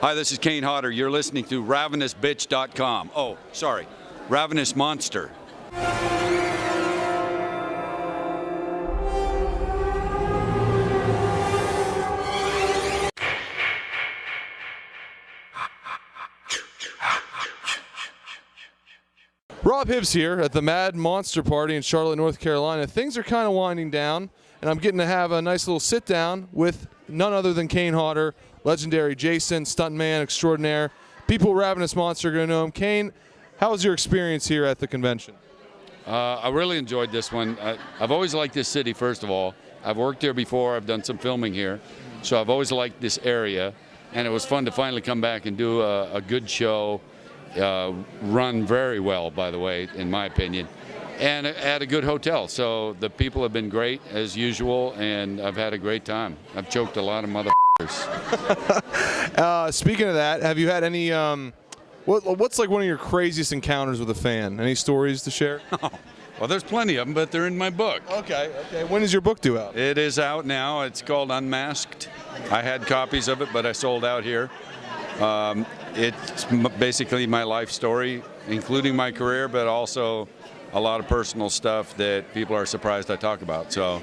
Hi, this is Kane Hodder. You're listening to RavenousBitch.com. Oh, sorry, Ravenous Monster. Rob Hibbs here at the Mad Monster Party in Charlotte, North Carolina. Things are kind of winding down, and I'm getting to have a nice little sit-down with none other than Kane Hodder, legendary Jason, stuntman extraordinaire. People Ravenous Monster are going to know him. Kane, how was your experience here at the convention? I really enjoyed this one. I've always liked this city, first of all. I've worked here before. I've done some filming here. So I've always liked this area, and it was fun to finally come back and do a good show. Run very well, by the way, in my opinion, and at a good hotel. So the people have been great as usual, and I've had a great time. I've choked a lot of motherfuckers. Speaking of that, have you had any? What's like one of your craziest encounters with a fan? Any stories to share? Well, there's plenty of them, but they're in my book. Okay. When is your book due out? It is out now. It's called Unmasked. I had copies of it, but I sold out here. It's basically my life story, including my career, but also a lot of personal stuff that people are surprised I talk about. So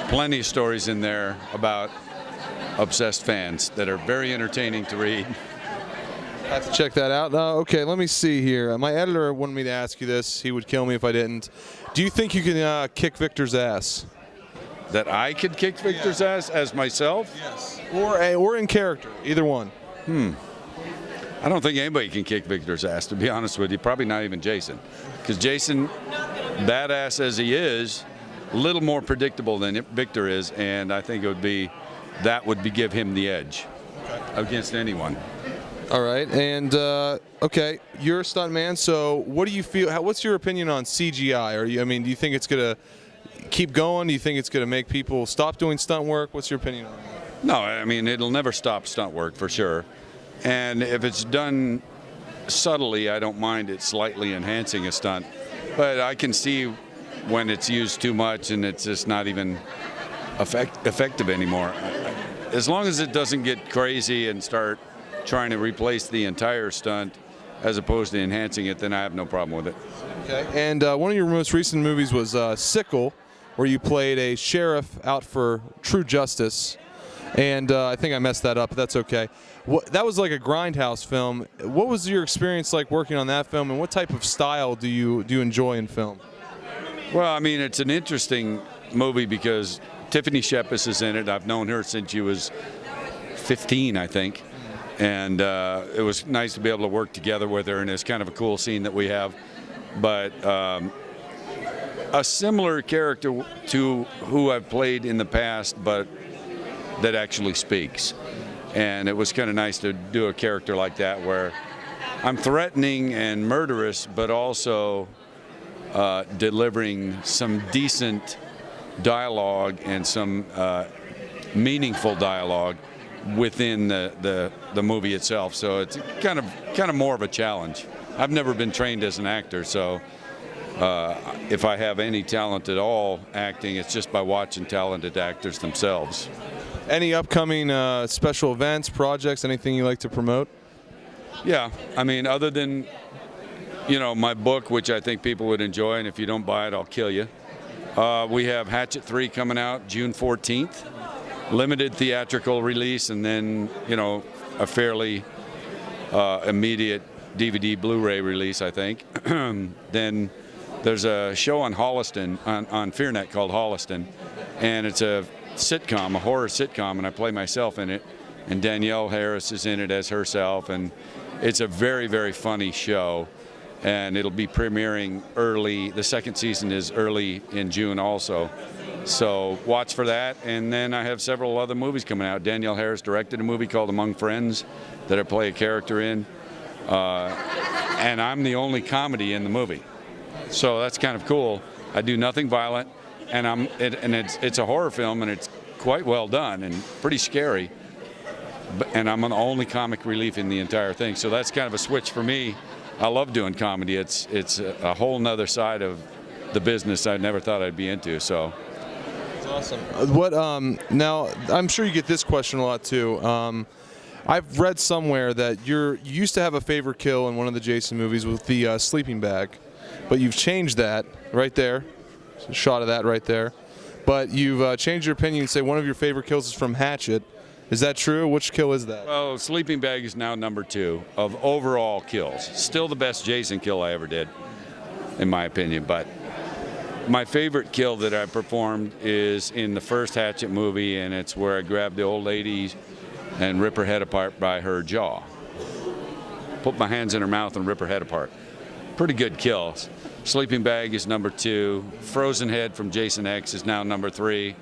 plenty of stories in there about obsessed fans that are very entertaining to read. I have to check that out. Okay, let me see here. My editor wanted me to ask you this. He would kill me if I didn't. Do you think you can kick Victor's ass? That I could kick Victor's ass as myself? Yes. Or in character, either one. I don't think anybody can kick Victor's ass, to be honest with you. Probably not even Jason. Because Jason, badass as he is, a little more predictable than Victor is, and I think that would give him the edge against anyone. All right, and okay, you're a stuntman, so what do you feel? What's your opinion on CGI? Do you think it's gonna keep going? Do you think it's gonna make people stop doing stunt work? What's your opinion on that? No, I mean, it'll never stop stunt work for sure. And if it's done subtly, I don't mind it slightly enhancing a stunt. But I can see when it's used too much and it's just not even effective anymore. As long as it doesn't get crazy and start trying to replace the entire stunt as opposed to enhancing it, then I have no problem with it. Okay. And one of your most recent movies was Sickle, where you played a sheriff out for true justice. And I think I messed that up, but that's okay. That was like a grindhouse film. What was your experience like working on that film, and what type of style do you enjoy in film? Well, I mean, it's an interesting movie because Tiffany Shepis is in it. I've known her since she was 15, I think. And it was nice to be able to work together with her, and it's kind of a cool scene that we have. But a similar character to who I've played in the past, but that actually speaks. And it was kind of nice to do a character like that where I'm threatening and murderous, but also delivering some decent dialogue and some meaningful dialogue within the movie itself. So it's kind of more of a challenge. I've never been trained as an actor, so if I have any talent at all acting, it's just by watching talented actors themselves. Any upcoming special events, projects, anything you like to promote? Yeah, I mean, other than, my book, which I think people would enjoy, and if you don't buy it, I'll kill you. We have Hatchet 3 coming out June 14th, limited theatrical release, and then, a fairly immediate DVD Blu-ray release, I think. Then there's a show on Holliston, on FearNet called Holliston, and it's a sitcom, a horror sitcom, and I play myself in it, and Danielle Harris is in it as herself, and it's a very, very funny show, and it'll be premiering early. The second season is early in June also, so watch for that. And then I have several other movies coming out. Danielle Harris directed a movie called Among Friends that I play a character in, and I'm the only comedy in the movie, so that's kind of cool. I do nothing violent. And it's a horror film, and it's quite well done and pretty scary. And I'm the only comic relief in the entire thing, so that's kind of a switch for me. I love doing comedy. It's a whole nother side of the business I never thought I'd be into. So. That's awesome. Now I'm sure you get this question a lot too. I've read somewhere that you used to have a favorite kill in one of the Jason movies with the sleeping bag, but you've changed that right there. There's a shot of that right there. But you've changed your opinion and say one of your favorite kills is from Hatchet. Is that true? Which kill is that? Well, sleeping bag is now number 2 of overall kills. Still the best Jason kill I ever did, in my opinion. But my favorite kill that I performed is in the first Hatchet movie, and it's where I grabbed the old lady and rip her head apart by her jaw. Put my hands in her mouth and rip her head apart. Pretty good kill. Sleeping bag is number 2. Frozen head from Jason X is now number 3.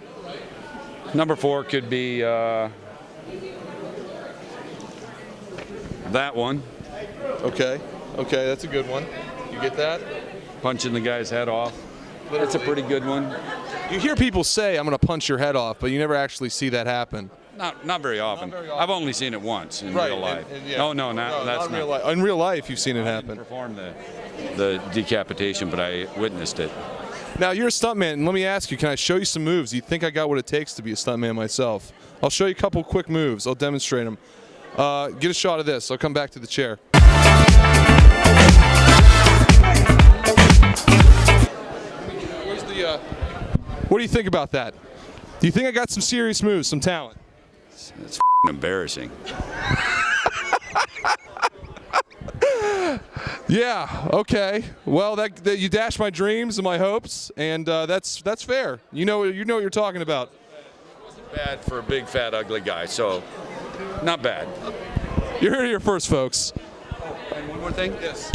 Number 4 could be that one. Okay, that's a good one. You get that? Punching the guy's head off. That's a pretty good one. You hear people say, I'm going to punch your head off, but you never actually see that happen. Not very often. I've only seen it once in real life. Yeah. Oh, no, that's not real life. In real life, you've seen it happen. I didn't perform the decapitation, but I witnessed it. Now, you're a stuntman, and let me ask you, can I show you some moves? You think I got what it takes to be a stuntman myself? I'll show you a couple quick moves. I'll demonstrate them. Get a shot of this. I'll come back to the chair. What do you think about that? Do you think I got some serious moves, some talent? It's embarrassing. Yeah. Okay. Well, that you dashed my dreams and my hopes, and that's fair. You know what you're talking about. It wasn't bad for a big, fat, ugly guy, so not bad. You're here first, folks. Oh, and one more thing. Yes.